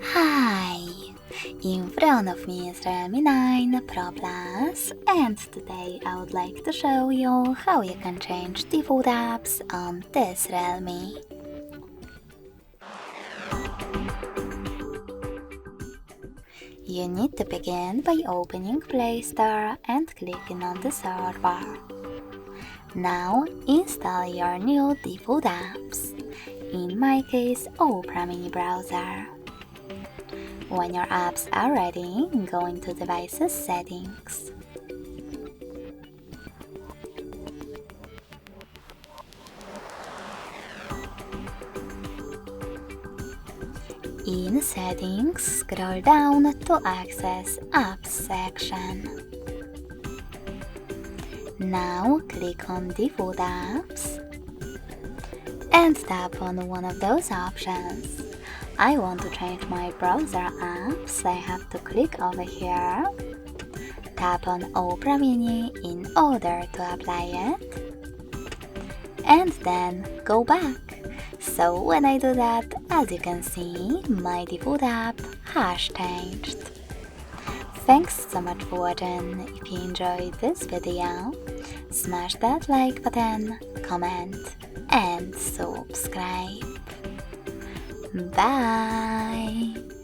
Hi! In front of me is REALME 9 Pro Plus, and today I would like to show you how you can change default apps on this REALME. You need to begin by opening Play Store and clicking on the search bar. Now install your new default apps, in my case Opera Mini Browser. When your apps are ready, go into Devices Settings. In Settings, scroll down to access Apps section. Now click on Default Apps and tap on one of those options. I want to change my browser apps, I have to click over here, tap on Opera Mini in order to apply it, and then go back. So when I do that, as you can see, my default app has changed. Thanks so much for watching. If you enjoyed this video, smash that like button, comment and subscribe. Bye!